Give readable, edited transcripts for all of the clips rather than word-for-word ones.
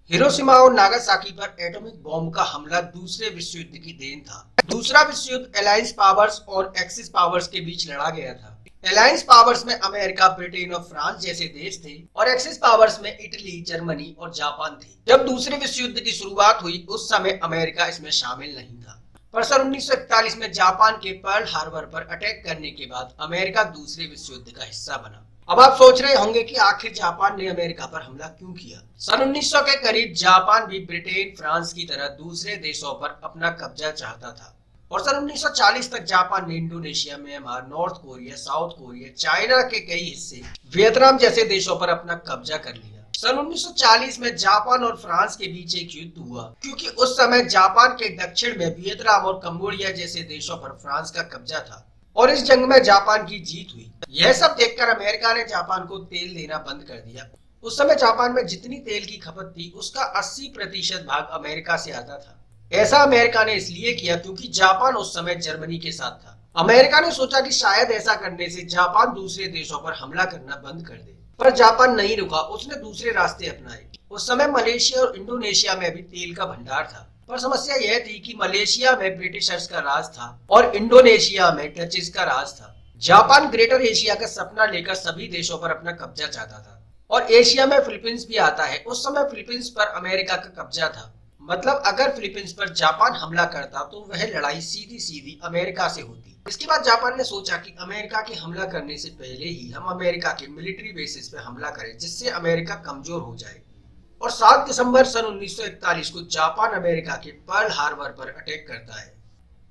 Hiroshima और Nagasaki पर atomic bomb का हमला दूसरे विश्व युद्ध की देन था। दूसरा विश्व युद्ध अलायंस पावर्स और एक्सिस पावर्स के बीच लड़ा गया था। अलायंस पावर्स में अमेरिका, ब्रिटेन और फ्रांस जैसे देश थे और एक्सिस पावर्स में इटली, जर्मनी और जापान थे। जब दूसरे विश्व युद्ध की शुरुआत हुई उस समय अमेरिका इसमें शामिल नहीं था, पर सन 1941 में जापान के पर्ल हार्बर पर अटैक करने के बाद अमेरिका दूसरे विश्व युद्ध का हिस्सा बना। अब आप सोच रहे होंगे कि आखिर जापान ने अमेरिका पर हमला क्यों किया। सन 1900 के करीब जापान भी ब्रिटेन, फ्रांस की तरह दूसरे देशों पर अपना कब्जा चाहता था और सन 1940 तक जापान ने Indonesia, Myanmar, north Korea, south Korea, China के कई हिस्से, वियतनाम जैसे देशों पर अपना कब्जा कर लिया। सन 1940 में जापान और फ्रांस के बीच एक युद्ध हुआ क्योंकि उस समय जापान के दक्षिण में वियतनाम और कंबोडिया जैसे देशों पर फ्रांस का कब्जा था और इस जंग में जापान की जीत हुई। यह सब देखकर अमेरिका ने जापान को तेल देना बंद कर दिया। उस समय जापान में जितनी तेल की खपत थी उसका 80% भाग अमेरिका से आता था। ऐसा अमेरिका ने इसलिए किया क्योंकि जापान उस समय जर्मनी के साथ था। अमेरिका ने सोचा कि शायद ऐसा करने से जापान दूसरे देशों पर हमला करना बंद कर दे, पर जापान नहीं रुका। उसने दूसरे रास्ते अपनाए। उस समय मलेशिया और इंडोनेशिया में भी तेल का भंडार था, पर समस्या यह थी कि मलेशिया में ब्रिटिशर्स का राज था और इंडोनेशिया में डचेस का राज था। जापान ग्रेटर एशिया का सपना लेकर सभी देशों पर अपना कब्जा चाहता था और एशिया में फिलीपींस भी आता है। उस समय फिलीपींस पर अमेरिका का कब्जा था, मतलब अगर फिलीपींस पर जापान हमला करता तो वह लड़ाई सीधी सीधी अमेरिका से होती। इसके बाद जापान ने सोचा कि अमेरिका के हमला करने से पहले ही हम अमेरिका के मिलिट्री बेसिस पे हमला करें, जिससे अमेरिका कमजोर हो जाए। और 7 दिसंबर सन 1941 को जापान अमेरिका के पर्ल हार्बर पर अटैक करता है।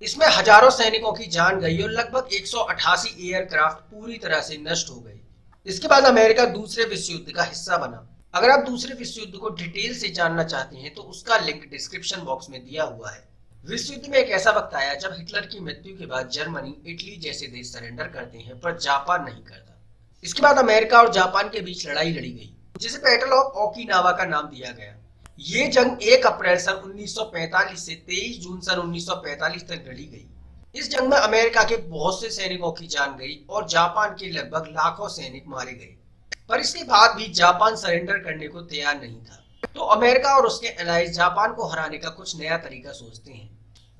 इसमें हजारों सैनिकों की जान गई और लगभग 188 एयरक्राफ्ट पूरी तरह से नष्ट हो गए। इसके बाद अमेरिका दूसरे विश्व युद्ध का हिस्सा बना। अगर आप दूसरे विश्व युद्ध को डिटेल से जानना चाहते हैं तो उसका लिंक डिस्क्रिप्शन बॉक्स में दिया हुआ है। विश्व युद्ध में एक ऐसा वक्त आया जब हिटलर की मृत्यु के बाद जर्मनी, इटली जैसे देश सरेंडर करते हैं, पर जापान नहीं करता। इसके बाद अमेरिका और जापान के बीच लड़ाई लड़ी गई, जिसे बैटल ऑफ ओकिनावा का नाम दिया गया। ये जंग 1 अप्रैल सन 1945 से 23 जून सन 1945 तक लड़ी गई। इस जंग में अमेरिका के बहुत से सैनिकों की जान गई और जापान के लगभग लाखों सैनिक मारे गए, पर इसके बाद भी जापान सरेंडर करने को तैयार नहीं था। तो अमेरिका और उसके एलाइज जापान को हराने का कुछ नया तरीका सोचते हैं।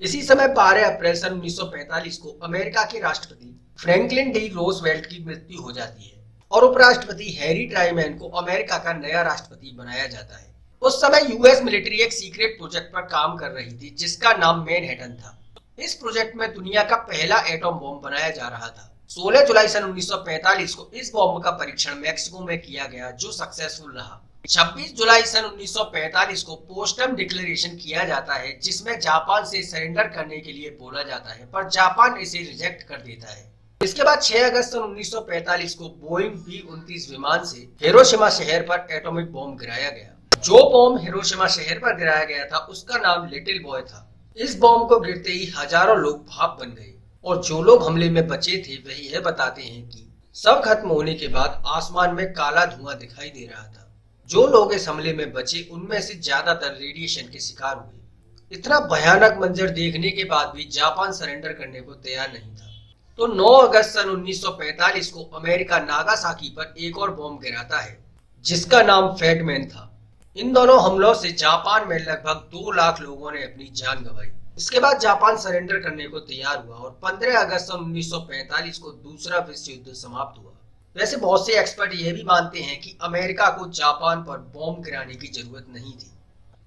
इसी समय 12 अप्रैल सन 1945 को अमेरिका के राष्ट्रपति फ्रैंकलिन डी रोजवेल्ट की मृत्यु हो जाती है और उपराष्ट्रपति हैरी ट्राइमैन को अमेरिका का नया राष्ट्रपति बनाया जाता है। उस समय यूएस मिलिट्री एक सीक्रेट प्रोजेक्ट पर काम कर रही थी जिसका नाम मैनहट्टन था। इस प्रोजेक्ट में दुनिया का पहला एटॉम बॉम्ब बनाया जा रहा था। 16 जुलाई सन 1945 को इस बॉम्ब का परीक्षण मैक्सिको में किया गया, जो सक्सेसफुल रहा। 26 जुलाई सन 1945 को पोस्टम डिक्लेरेशन किया जाता है, जिसमें जापान से सरेंडर करने के लिए बोला जाता है, पर जापान इसे रिजेक्ट कर देता है। इसके बाद 6 अगस्त सन 1945 को बोइंग B-29 विमान से हिरोशिमा शहर पर एटॉमिक बॉम्ब गिराया गया। जो बॉम्ब हिरोशिमा शहर पर गिराया गया था उसका नाम लिटिल बॉय था। इस बॉम्ब को गिरते ही हजारों लोग भाप बन गए और जो लोग हमले में बचे थे वह यह बताते हैं कि सब खत्म होने के बाद आसमान में काला धुआं दिखाई दे रहा था। जो लोग इस हमले में बचे उनमें से ज्यादातर रेडिएशन के शिकार हुए। इतना भयानक मंजर देखने के बाद भी जापान सरेंडर करने को तैयार नहीं था। तो 9 अगस्त सन 1945 को अमेरिका नागासाकी पर एक और बॉम्ब गिराता है, जिसका नाम फैटमैन था। इन दोनों हमलों से जापान में लगभग 2 लाख लोगों ने अपनी जान गंवाई। इसके बाद जापान सरेंडर करने को तैयार हुआ और 15 अगस्त सन 1945 को दूसरा विश्व युद्ध समाप्त हुआ। वैसे बहुत से एक्सपर्ट यह भी मानते हैं कि अमेरिका को जापान पर बॉम्ब गिराने की जरूरत नहीं थी,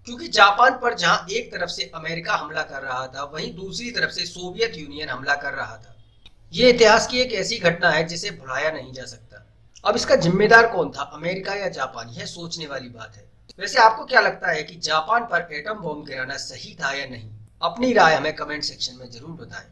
क्योंकि जापान पर जहां एक तरफ से अमेरिका हमला कर रहा था, वहीं दूसरी तरफ से सोवियत यूनियन हमला कर रहा था। ये इतिहास की एक ऐसी घटना है जिसे भुलाया नहीं जा सकता। अब इसका जिम्मेदार कौन था, अमेरिका या जापान, यह सोचने वाली बात है। वैसे आपको क्या लगता है कि जापान पर एटम बॉम्ब गिराना सही था या नहीं? अपनी राय हमें कमेंट सेक्शन में जरूर बताएं।